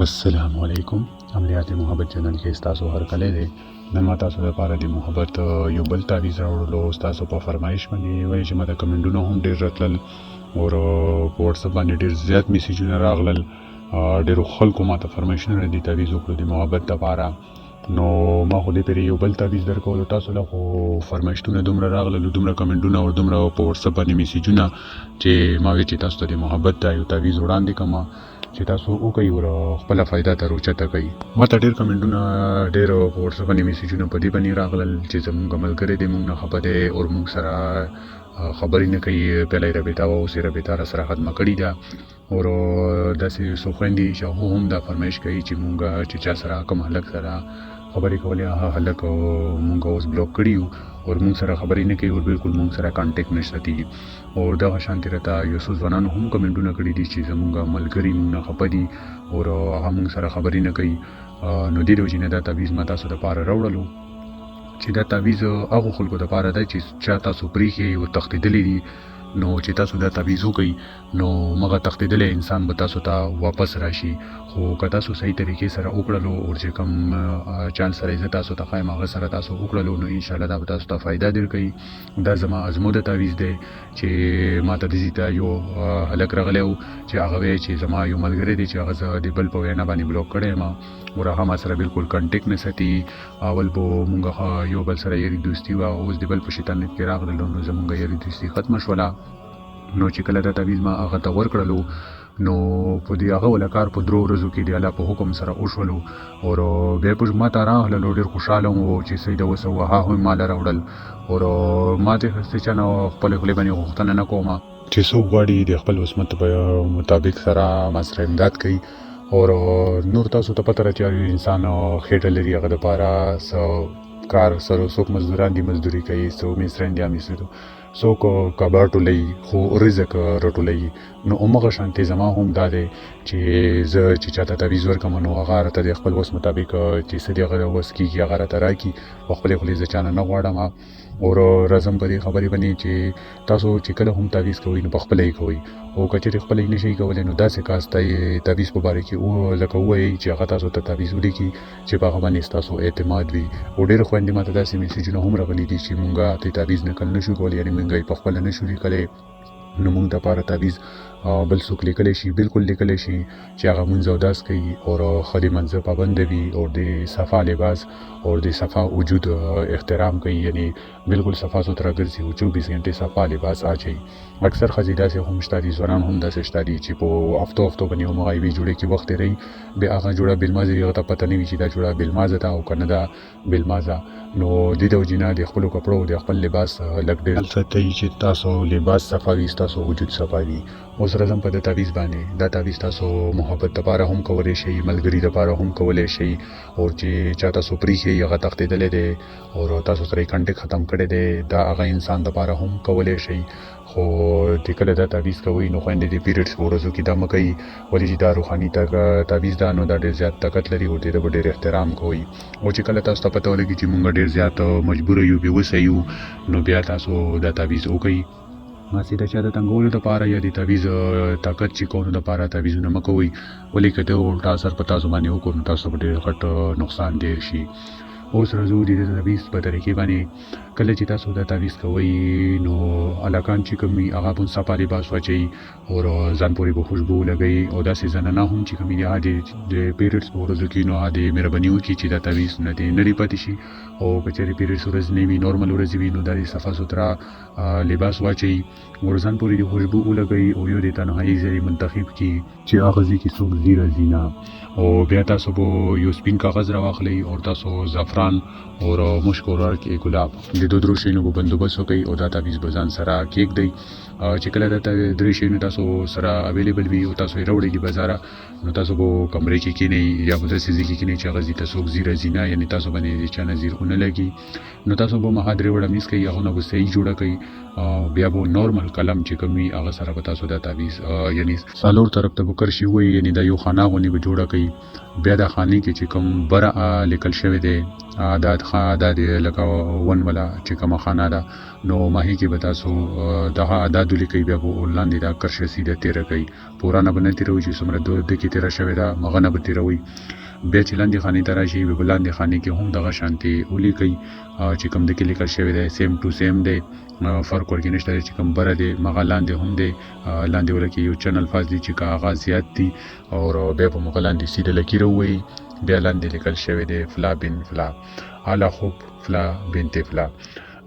السلام علیکم. عملیات محبت چینل کې تاسو هر کله دی نن ما تاسو لپاره د محبت یو بل تعویض راوړلو. تاسو په فرمایش باندې وایي چې ما د کمنټونو هم ډېر راتلل او په واتساپ باندې ډېر زیات میسیجونه راغلل. ډېرو خلکو ما ته فرمایشونه دي تعویض وکړو د محبت لپاره. نو ما خو دې پرې یو بل تعویض درکولو، تاسو له خو فرمایشونه دومره راغلل، دومره کمنټونه او دومره په واتساپ باندې میسیجونه چې ما وی چې تاسو ته د محبت دا یو تعویض وړاندې کړم چې تاسو وکړئ او خپله فایده تر اوچته کوي. ما ته ډېر کمنټونه، ډېر په واتساپ باندې میسیجونه په دې باندې راغلل چې زموږ ملګری دی موږ نه خفه دی او موږ سره خبرې نه کوي. پهله یې رابطه وه، اوس یې رابطه را سره ختمه کړې ده او داسې څو خویندې چې هغو هم دا فرمایش کوي چې موږ چې چا سره کوم هلک سره خبرې کولې هغه هلک موږ اوس بلاک کړي یو او موږ سره خبرې نه کوي او بالکل موږ سره کانټیکټ نشته تیږي. او دغه شانتې راته یو څو ځوانانو هم کمنټونه کړي دي چې زموږ ملګري موږ نه خفه دي او هغه موږ سره خبرې نه کوي. نو دې د وجې نه دا تعویض ما تاسو دپاره راوړلو چې دا تعویض هغو خلکو دپاره دی چې چا تاسو پرېښي او تښتېدلي دي. نو چې تاسو دا تعویض وکئ نو مغه تښتېدلی انسان به تاسو ته واپس راشي. خو که تاسو صحیح طریقې سره وکړلو او چې کوم چانس سره زه تاسو ته ښایم هغه سره تاسو وکړلو نو انشاءالله دا به تاسو ته فایده درکوي. دا زما ازموده تعویض دی چې ما ته داسې ته یو هلک راغلی و چې هغه وایي چې زما یو ملګری دی چې هغه زه د بل په وینا باندې بلاک کړی یم او هغه ما سره بالکل کانټیکټ نه ساتي. اول به مونږ یو بل سره یاري دوستي وه، اوس د بل په شیطانیت کې راغللو نو زمونږ یاري دوستي ختمه شوله. نو چې کله دا تعویض ما هغه ته ورکړلو نو په دې هغه ولا کار په 3 ورځو کې د الله په حکم سره وشولو او بیا په ما ته راغللو. ډېر خوشحاله وم چې سید وسه وها هم مال راوړل او ما ته هڅه چانه خپل خپل باندې غوښتنه نه کومه چې څوک غواړي د خپل وسمت په مطابق سره ما سره امداد کوي. او نور تاسو ته پته راځي انسان خېټه لري هغه دپاره کار سره څوک مزدوران دي مزدوري کوي، څوک مصریان دي مصري، څوک کباړ ټولوي خو رزق راټولوي. نو همغه شانتې زما هم دا دی چې زه چې چاته تعویض ورکړم نو هغه راته د خپل وس مطابق چې څه د هغه وس کېږي هغه راته راکړي. په خپلې خولې زه چا نه غواړم او راځم په دې خبرې باندې چې تاسو چې کله هم تعویض کوئ نو په خپله یې کوئ او که چېرې خپله یې نشئ کولی نو داسې کاس ته یې تعویض په باره کې لکه ووایئ چې هغه تاسو ته تعویض ولیکي چې په هغه باندې ستاسو اعتماد وي. او ډېرې خویندې ما ته داسې میسیجونه هم راغلي دي چې مونږ ته تعویض نقل نه شو کولی، یعنې مونږ یې په خپله نه شو لیکلی. نو مونږ دپاره تعویض بل څوک لیکلی شي، بالکل لیکلی شي چې هغه مونځ اوداس کوي او ښه د منځه پابنده وي او د صفا لباس او د صفا وجود احترام کوي، یعنی بالکل صفا سوتره ګرځي او 24 غنټې صفا لباس اچوي. اکثر ښځې داسې هم شته دي، ځوانان هم داسې شته دي چې په هفتو باندې همغه یوې جوړې کې وخت تېروي، بیا هغه جوړه بېلمازه وي، هغه ته پته نه وي چې دا جوړه بېلمازه ده او که نه ده بېلمازه. نو دې د وجې نه د خپلو کپړو د خپل لباس لږ ډېر ساتئ چې تاسو لباس صفا وي، ستاسو وجود صفا وي. اوس راځم په دې تعویض باندې. دا تعویض تاسو محبت دپاره هم کولی شئ، ملګري دپاره هم کولی شئ او چې چا تاسو پرېښي هغه تښتېدلی دی او تاسو سره یې کانټیکټ ختم کړی دی دا هغه انسان دپاره هم کولی شئ. خو چې کله دا تعویض کوئ نو خویندې د پیریډس په ورځو کې دا مه کوئ، ولې چې دا روحاني تعویض ده نو دا ډېر زیات طاقت لري او دې ته به ډېر احترام کوئ. او چې کله تاسو ته پته ولګي چې مونږ ډېر زیات مجبوره یو بېوسه یو نو بیا تاسو دا تعویض وکئ. ماسې د چا د تنګولو دپاره یا د تعویض طاقت چې کولو دپاره تعویضونه مه کوئ، ولې که د الټا اثر په تاسو باندې وکړو نو تاسو به ډېر غټ نقصان دیر شي. اوس راځو د تعویض په طریقې باندې. کله چې تاسو دا تعویض کوئ نو هلکان چې کوم وي هغه به صفا لباس واچوي او ځان پورې به خوشبو لګوي او داسې زنانه هم چې کوم دي هغه د پیریډس په ورځو کې نو هغه د مهرباني وکړي چې دا تعویض نه دې لرې پاتې شي. او که چېرې پیریډس ورځ نه وي، نورمل ورځې وي نو دا د صفا سوتره لباس واچوي او ځان پورې د خوشبو ولګوي او یو د تنهایي ځای منتخب کړي چې هغه ځای کې څوک ځي راځي نه. او بیا تاسو به یو سپین کاغذ راواخلئ او تاسو زعفران او مشک او ګلاب د 2 شیانو به بندوبست وکئ او دا تعویض به ځان سره کېږدئ. چې کله دا 3 شیانو تاسو سره اویلیبل وي او تاسو یې راوړئ د بازاره نو تاسو به کمرې کې کښېنئ یا به داسې ځای کې کښېنئ چې هغه ځای ته څوک ځي راځي نه، یعنې تاسو باندې د چا نظر ونه لګي. نو تاسو به مخه 3 وړه میز کوئ، هغونه به صحیح جوړه کوئ، بیا به نورمل القلم چې کوم وي هغه سره به تاسو دا تعویض یعنی څلور طرف ته به کرښې وي، یعنی دا یو خانه غوندې به جوړه کوي. بیا د خانې کې چې کوم بره لیکل شوی دی دا د لکه ون والا چې کومه خانه ده نو ماهي کې به تاسو دغه عدد ولیکئ، بیا به لاندې دا کرښه سیده تېره کوئ، پوره نه به نه تېروئ چې څومره د کې تېره شوې ده هغه نه به تېروئ. بیا چې لاندې خانې ته راشي بیا به لاندې خانې کې هم دغه شانتې ولیکئ چې کوم د کې لیکل شوی دی سیم ټو سیم دی، فرق ورکې نشته دی چې کوم بره دی مغه لاندې هم دی، لاندې ولکې یو چند الفاظ دي چې که هغه زیات دي او بیا به مغه لاندې سیده لکیره ووایي. بیا لاندې لیکل شوی دی فلا بن فلا اعلی خوب فلا بنت فلا.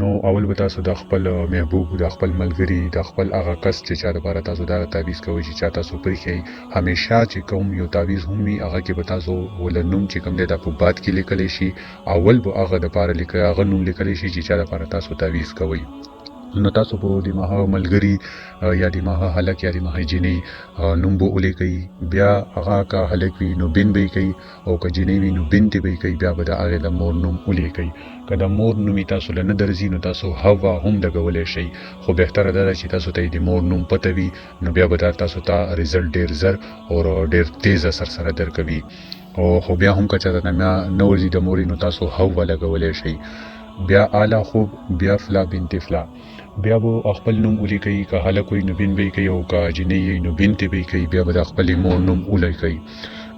نو اول به تاسو د خپل محبوب د خپل ملګري د خپل هغه کس چې چا دپاره تاسو دا تعویض کوئ چې چا تاسو پرېښی همیشه چې کوم یو تعویض هم وي هغه کې به تاسو ول نوم چې کوم دی دا په باد کې لیکلی شي، اول به هغه دپاره هغه نوم لیکلی شي چې چا دپاره تاسو تعویض کوئ. نو تاسو به د ماهه ملګري یا د ماهه هلک یا د ماهه جنۍ نوم به ولیکئ، بیا هغه که هلک وي نو بن به یې کوي او که جنۍ وي نو بنت به یې کوي، بیا به د هغې د مور نوم ولیکئ. که د مور نوم یې تاسو له نه درځي نو تاسو هوا هم لګولی شئ، خو بهتره دا ده چې تاسو ته د مور نوم پته وي نو بیا به دا تاسو ته ریزلټ ډېر زر او ډېر تیز اثر سره درکوي. او خو بیا هم که چاته نه ورځي د مورې نو تاسو هوا لګولی شئ. بیا اعلی خوب بیا فلا بنت فلا، بیا به خپل نوم ولیکئ، که هلک وي نو بن به یې کوي او که جنۍ وي نو بنت به یې کوي، بیا به د خپلې مور نوم ولیکئ.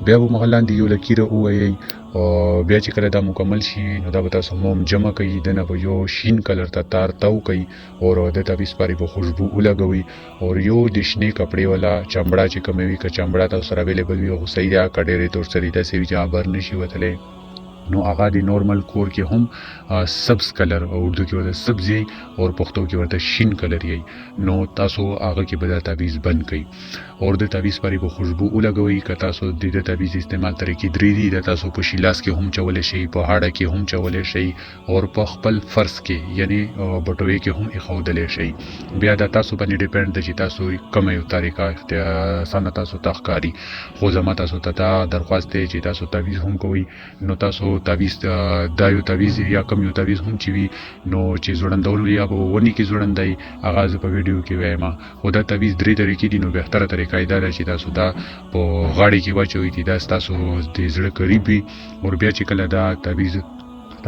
بیا به مغه لاندې یو لکیره ووایئ او بیا چې کله دا مکمل شي نو دا به تاسو موم جمع کوئ، دنه به یو شین کلر ته تار تاو کوئ او د تعویض پارې به خوشبو ولګوئ او یو د شنې کپړې والا چمړه چې کومه وي که چمړه تاسو سره اویلیبل وي خو صحیح ده، که ډېرې تور سرې داسې وي چې بر نشي وتلی نو هغه د نورمل کور کې هم سبز کلر او اردو کې ورته سبزی او پښتو کې ورته شین کلر یي، نو تاسو هغه کې به دا تعویض بند کړئ او د تعویض پرې به خوشبو ولګوئ. که تاسو د تعویض استعمال طریقې درې دي، د تاسو په شیلاس کې هم چولی شئ، په هاړه کې هم چولی شئ او په خپل فرض کې یعنی بټوې کې هم ایښودلی شئ. بیا دا تاسو باندې ډیپند ده چې تاسو کومه یو طریقه اسانه تاسو ته ښکاري، خو زما تاسو ته دا درخواست دی چې تاسو تعویض هم کوئ نو تاسو تعویض دا یو تعویض یا کوم یو تعویض هم چې وي نو چې ځوړندول یا به ونې کې ځوړندئ هغه زه په ویډیو کې وایم، خو دا تعویض درې طریقې دي نو بهتره طریقه یې دا ده چې تاسو دا په غاړې کې واچوئ چې دا ستاسو د زړه قریب وي او بیا چې کله دا تعویض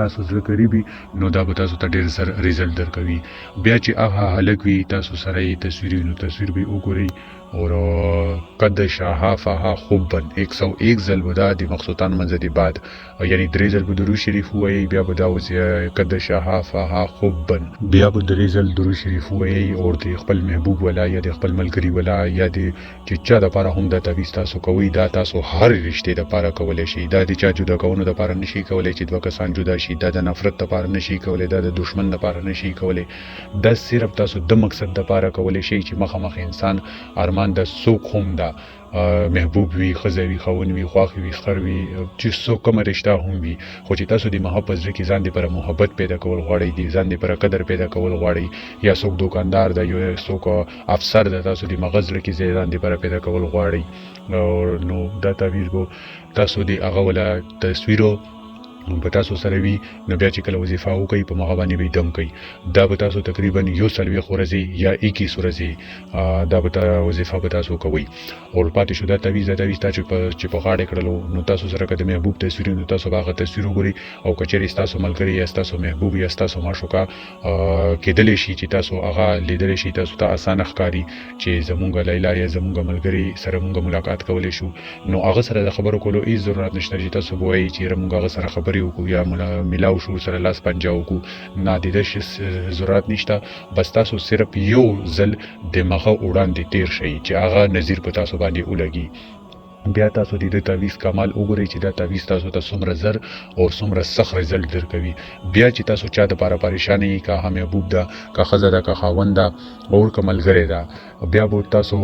تاسو زړه قریب وي نو دا به تاسو ته ډېر زر ریزلټ درکوي. بیا چې هغه هلک وي تاسو سره یې تصویر وي نو تصویر به یې وګورئ اور قد شاها فها خوبن 101 ځل به دا د مقصودان منځ دی بعد یعنی 3 ځل به درود شریف وایي، بیا به دا قد شاها فها خوبن بیا به 3 ځل درود شریف وایي او د خپل محبوب ولا یا د خپل ملګری ولا یا د چې چا د لپاره هم دا تعویض تاسو کوئ، دا تاسو هر رشته د لپاره کولی شئ، دا د چا جدا کولو د لپاره نشي کولی چې دوه کسان جدا شي، دا د نفرت د لپاره نشي کولی، دا د دشمن د لپاره نشي کولی، دا صرف تاسو د مقصد د لپاره کولی شئ چې مخامخ انسان ارمان د څوک هم دا محبوب وي، ښځه وي، خاوند وي، خواښې وي، خر وي، چې څوک کومه رشته هم وي، خو چې تاسو د محبت زړه کې ځان دپاره محبت پیدا کول غواړئ، د ځان دپاره قدر پیدا کول غواړئ، یا څوک دوکاندار ده یا څوک افسر ده تاسو د مغز زړه کې ځان دپاره پیدا کول غواړئ نو دا تعویض به تاسو د هغه ولا تصویرو په تاسو سره وي نو بیا چې کله وظیفه وکړئ په مغه باندې به دم کوئ، دا به تاسو تقریبا 140 ورځې یا 21 ورځې دا به وظیفه به تاسو کوئ او پاتې شو دا تعویض چې په غاړه کړلو نو تاسو سره که د محبوب تصویر نو تاسو هغه تصویر وګورئ او که چېرې ستاسو ملګری یا ستاسو محبوب یا ستاسو معشوقه کېدلی شي چې تاسو هغه لیدلی شي، تاسو ته اسانه ښکاري چې زمونږ لیلا یا زمونږ ملګري سره مونږ ملاقات کولی شو نو هغه سره د خبرو کولو هېڅ ضرورت نشته چې تاسو به وایئ چې مونږ هغه سره خبرې وکړو یا ملاو شو سره لاس پنجه وکړو، نه د دې ضرورت نشته، بس تاسو صرف یو ځل د مغه وړاندې تیر شئ چې هغه نظیر په تاسو باندې ولګي، بیا تاسو د دې تعویض کمال وګورئ چې دا تعویض تاسو ته څومره زر او څومره سخت رزلټ درکوي. بیا چې تاسو چا دپاره پریشانه یي که هغه محبوب ده که ښځه ده که خاوند ده او که ملګری ده بیا به تاسو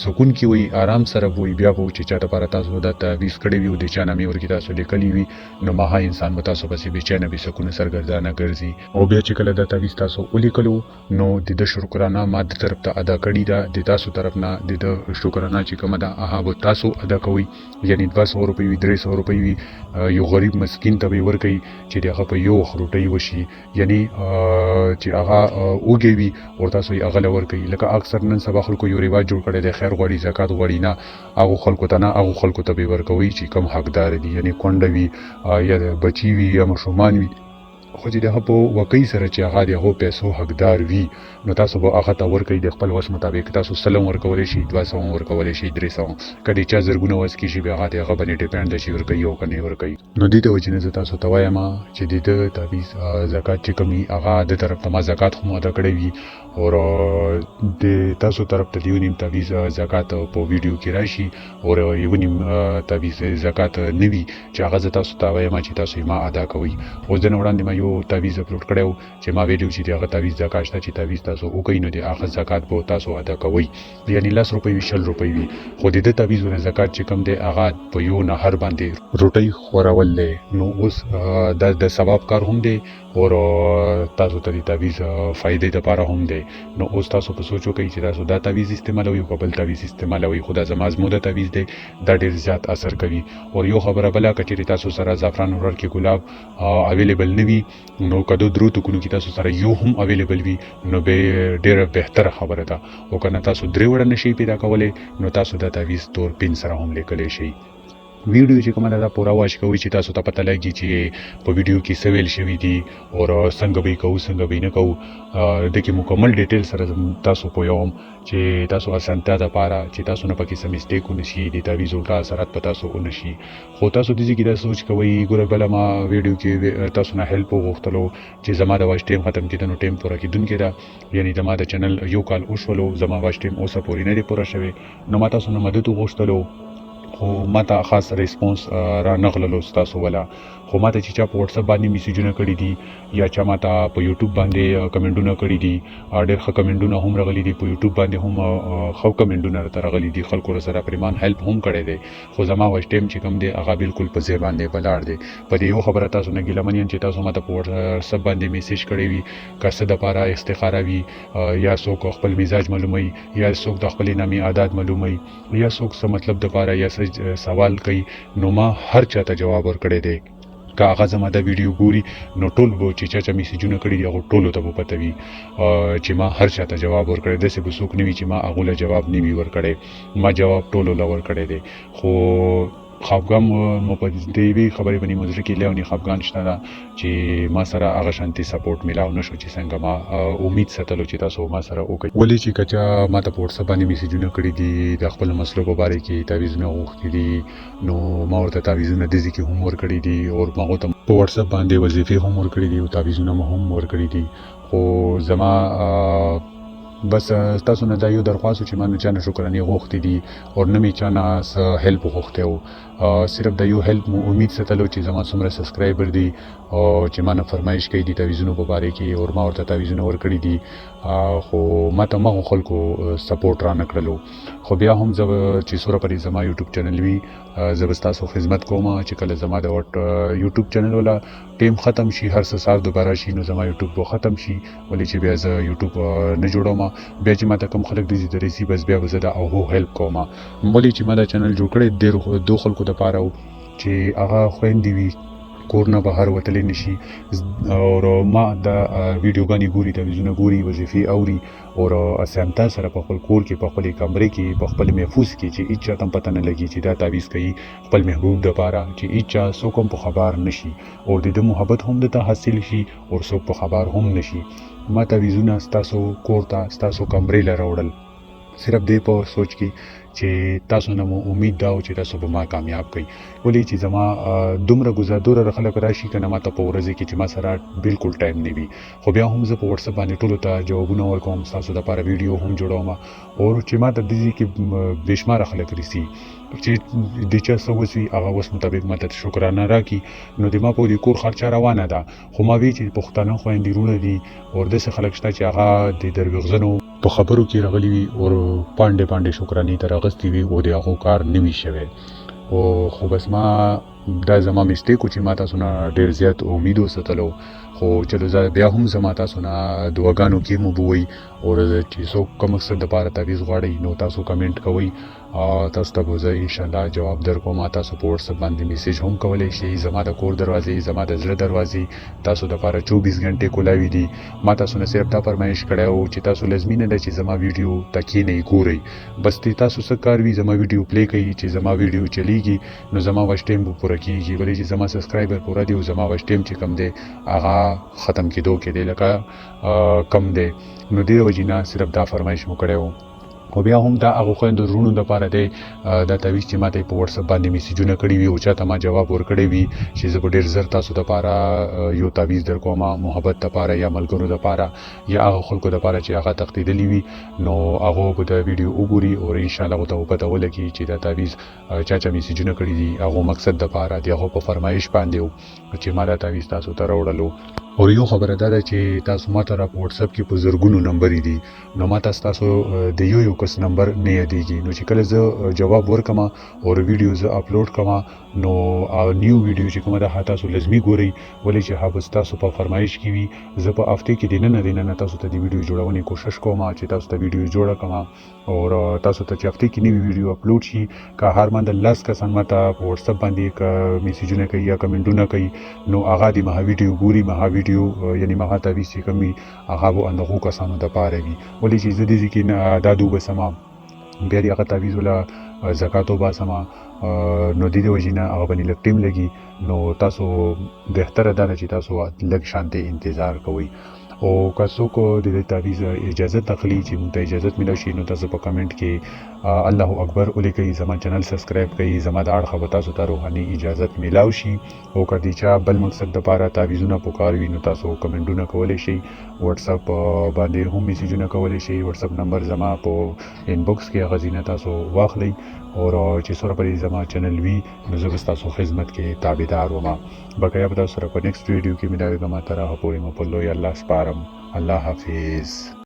سکون کې وي، آرام سره به وي، بیا به چې چا دپاره تاسو دا تعویض کړی وي او د چا نامې ورکې تاسو لیکلي وي نو مها انسان به تاسو پسې بېچینه بېسکونه سرګردانه ګرځي او بیا چې کله دا تعویض تاسو ولیکلو نو د شکرانه ما د طرف ته ادا کړې ده، د تاسو طرف نه د شکرانه چې کومه ده هغه به تاسو تاسو ادا کوئ، یعنی 200 روپۍ وي 300 روپۍ وي، یو غریب مسکین ته به یې ورکوي چې د هغه په یو وخت روټۍ وشي، یعنی چې هغه وږی وي او تاسو یې هغه له ورکوي. لکه اکثر نن سبا خلکو یو رواج جوړ کړی دی، خیر غواړي زکات غواړي، نه هغو خلکو ته نه، هغو خلکو ته به یې ورکوئ چې کم حقدار دي، یعنی کونډه وي یا بچي وي یا ماشومان وي، خو چې د هغه په وکۍ سره چې هغه د هغو پیسو حقدار وي نو تاسو به هغه ته ورکوئ د خپل وس مطابق. تاسو 100 ورکولی شئ، 200 ورکولی شئ، 300. که د چا زرګونه وس کې شي بیا هغه د هغه باندې ډیپینډ ده چې ورکوي او که نه ورکوي. نو دې ته وجې نه زه تاسو ته وایم چې د ده تعویض زکات چې کوم وي هغه د طرف ته ما زکات خو ادا کړی وي او د تاسو طرف ته د یو نیم تعویض زکات په ویډیو کې راشي او یو نیم تعویض زکات نه وي چې هغه زه تاسو ته وایم چې تاسو یې ما ادا کوئ. اوس د نه وړاندې ما یو تعویض اپلوډ کړی و چې ما ویډیو چې د هغه تعویض زکات شته چې تعویض تاسو وکئ نو د هغه زکات به تاسو ادا کوئ، یعنی 10 روپۍ وي 20 روپۍ وي، خو د ده تعویضونه زکات چې کوم دی هغه په یو نهر باندې روټۍ خورول دی. نو اوس دا د ثواب کار هم دی او تاسو ته د تعویض فایدې دپاره هم دی. نو اوس تاسو په سوچ وکئ چې تاسو دا تعویض استعمالوئ او که بل تعویض استعمالوئ، خو دا زما ازموده تعویض دی، دا ډېر زیات اثر کوي. او یو خبره بله، که چېرې تاسو سره زعفران ورور کې ګلاب اویلیبل نه وي نو که درو توکونو کې تاسو سره یو هم اویلیبل وي نو به ډېره بهتره خبره ده، او که نه تاسو 3 وړه نشئ پیدا کولی نو تاسو دا تعویض تور پین سره هم لیکلی شئ. ویډیو چې کومه ده دا پوره واچ کوئ چې تاسو ته پته لګي چې په ویډیو کې څه ویل شوي دي او څنګه به یې کوو څنګه به یې نه کوو. دغې مکمل ډیټیل سره تاسو پوهوم چې تاسو اسانتیا دپاره چې تاسو نه پکې څه میسټیک ونه شي، د تعویض الټا اثرات په تاسو ونه شي. خو تاسو دې کې دا سوچ کوئ، ګوره بله ما ویډیو کې تاسو نه هیلپ وغوښتلو چې زما د واچ ټایم ختم کېده نو ټایم پوره کېدونکې ده، یعنی زما د چینل یو کال وشولو، زما واچ ټایم اوسه پورې نه دی پوره شوی. نو ما تاسو نه مدد وغوښتلو خو ما ته خاص ریسپونس را نغللو ستاسو ولا. خو ما ته چې چا په واتساپ باندې میسیجونه کړي دي یا چا ما ته په یوټیوب باندې کمنټونه کړي دي، ډېر ښه کمنټونه هم راغلي دي، په یوټیوب باندې هم ښه کمنټونه راته راغلي دي، خلکو راسره پریمان هیلپ هم کړی دی. خو زما واچ ټایم چې کوم دی هغه بالکل په ځای باندې ولاړ دی. په دې یو خبره تاسو نه ګیله من یم چې تاسو ما ته په واتساپ باندې میسیج کړی وي، که څه دپاره استخاره وي یا څوک خپل مزاج معلوموي یا څوک د خپلې نامې عادات معلوموي یا څوک څه مطلب دپاره یا څه سوال کوي، نو ما هر چاته جواب ورکړی دی. که هغه زما دا ویډیو ګوري نو ټول به چې چا میسیجونه کړي دي هغو ټولو ته به پته وي چې ما هر چاته جواب ورکړی. داسې به څوک نه وي چې ما هغو له جواب نه وي ورکړی، ما جواب ټولو له ورکړی دی. خو خفګان مو په دې یوې خبرې باندې مو زړه کې لیونی خفګان شته ده چې ما سره هغه شانتي سپورټ میلاو نه شو چې څنګه ما امید ساتلو چې تاسو ما سره وکړئ. ولې چې که چا ما ته په واتساپ باندې میسیجونه کړي دي د خپل مسلو په باره کې تعویضونه غوښتي دي نو ما ورته تعویضونه دې ځای کې هم ورکړي دي او ما هغو ته په واتساپ باندې وظیفې هم ورکړي دي او تعویضونه مو هم ورکړي دي. خو زما بس تاسو نه دا یو درخواست چې ما نه چا نه شکرانې غوښتې دي او نه مې چا نه څه هیلپ غوښتی و، صرف د یو هیلپ مو امید ساتلو چې زما څومره سبسکرایبر دي او چې ما نه فرمایش کوي دي تعویضونو په باره کې او ما ورته تعویضونه ورکړي دي. خو ما ته مغو خلکو سپورټ را نه کړلو. خو بیا هم زه چې څومره پرې زما یوټیوب چینل وي زه به ستاسو خدمت کوم چې کله زما د یوټیوب چینل والا ټیم ختم شي، هر څه سال دوباره شي نو زما یوټیوب به ختم شي، ولې چې بیا زه یوټیوب نه جوړوم. بیا چې ما ته کوم خلک دي د رسی بس بیا به زه د هغو هیلپ کوم. ولې چې ما دا چینل جوړ کړی دو خلکو دپاره و چې هغه خویندې وي کور نه بهر وتلی نشي او ما دا ویډیوګانې ګوري، تعویضونه ګوري، وظیفې اوري او اسانتیا سره په خپل کور کې په خپلې کمرې کې په خپل محفوظ کې چې هېڅ چاته هم پته نه لګي چې دا تعویض کوي خپل محبوب دپاره چې هېڅ چا څوک هم په خبر نشي او د ده محبت هم دته حاصل شي او څوک په خبر هم نشي. ما تعویضونه ستاسو کور ته ستاسو کمرې له راوړل صرف دې په سوچ کې چې تاسو نه مو امید دا و چې تاسو به ما کامیاب کړئ. ولې چې زما دومره ګزادوره خلک راشي که نه ما ته په ورځې کې چې ما سره بالکل ټایم نه وي، خو بیا هم زه په واتساپ باندې ټولو ته جوابونه ورکوم، ستاسو دپاره ویډیو هم جوړوم او چې ما ته دې کې بېشماره خلک رسي چې د چا څه وس وي هغه وس مطابق ما ته شکرانه راکړي نو د ما په دې کور خرچه روانه ده. خو ما وی چې پښتانه خویندې وروڼه دي او داسې خلک شته چې هغه د درویغزنو په خبرو کې راغلي وي او پانډې شکرانې ته راغستې وي او د هغو کار نه وي شوی. خو بس ما دا زما میسټیک و چې ما تاسو نه ډېر زیات امید وساتلو. خو چلو زه بیا هم زما تاسو نه دعاګانو کې مو بوئ او چې څوک کوم مقصد دپاره تعویض غواړئ نو تاسو کمنټ کوئ تاسو ته به زه انشاءالله جواب درکوم. تاسو په واتساپ باندې میسیج هم کولی شئ. زما د کور دروازې، زما د زړه دروازې تاسو دپاره 24 غنټې کولاوي دي. ما تاسو نه صرف دا فرمایش کړی و چې تاسو لازمي نه ده چې زما ویډیو ته کښېنئ ګورئ، بس تاسو څه کار وي زما ویډیو پلی کوئ چې زما ویډیو چلیږي نو زما واچ ټایم به پوره کېږي، ولې چې زما سبسکرایبر پوره دي او زما واچ ټایم چې کم دی هغه ختم کېدو کې دی لکه کم دی. نو دې وجې نه صرف دا فرمایش مو کړی و. خو بیا هم دا هغو خویندو وروڼو دپاره دی دا تعویض چې ما ته یې په واتساپ باندې میسیجونه کړي وي او چاته ما جواب ورکړی وي چې زه به ډېر زر تاسو دپاره یو تعویض در کوم محبت دپاره یا ملګرو دپاره یا هغه خلکو دپاره چې هغه تښتېدلي وي نو هغو به دا ویډیو وګوري او انشاءالله هغو ته به پته ولګي چې دا تعویض چا میسیجونه کړي دي هغو مقصد دپاره د هغو په فرمایش باندې و چې ما دا تعویض تاسو ته راوړلو. او یو خبره دا ده چې تاسو ماته را په واتساپ کې په زرګونو نمبرې دي نو ما تاسو د یو کس نمبر نه یادېږي، نو چې کله زه جواب ورکم او ویډیو زه اپلوډ کوم نو نیو ویډیو چې کومه ده تاسو لازمي ګورئ، ولې چې هغه تاسو په فرمایش کې وي. زه په هفته کې دننه تاسو ته د ویډیو جوړونې کوشش کوم چې تاسو ته ویډیو جوړه کړم او تاسو ته چې هفته کې نوی ویډیو اپلوډ شي که هر باندې 10 کسان ماته په واتساپ باندې میسیجونه کوي یا کمنټونه کوي نو هغه د ما ویډیو ګوري، ما ویډیو یعنی ما تعویض چې کوم وي هغه به اندغو کسانو دپاره وي، ولې چې زه دې کې دا وباسم بیا د هغه تعویض وله زکات وباسم نو د دې وجې نه هغه باندې لږ ټیم لګي. نو تاسو بهتره دا ده چې تاسو لږ شانتې انتظار کوئ. او که څوک د دې تعویض اجازه اخلي چې موږ ته اجازه ملو شي نو تاسو په کمنټ کې الله اکبر ولیکئ، زما چینل سبسکرایب کړئ، زما د اړخه به تاسو ته روحاني اجازه ملاو شي. او که د چا بل مقصد دپاره تعویضونه پکار وي نو تاسو کمنټونه کولی شئ، واتساپ باندې هم میسیجونه کولی شئ. واتساپ نمبر زما په انبوکس کې هغه ځینه تاسو واخلئ او چې سره پرې زما چینل وي نو زه به ستاسو خدمت کې تابعدار وم. بقیه به تاسو سره په نیکسټ ویډیو کې ملاویږم. تر هغه پورې مو په لوی الله سپارم. الله حافظ.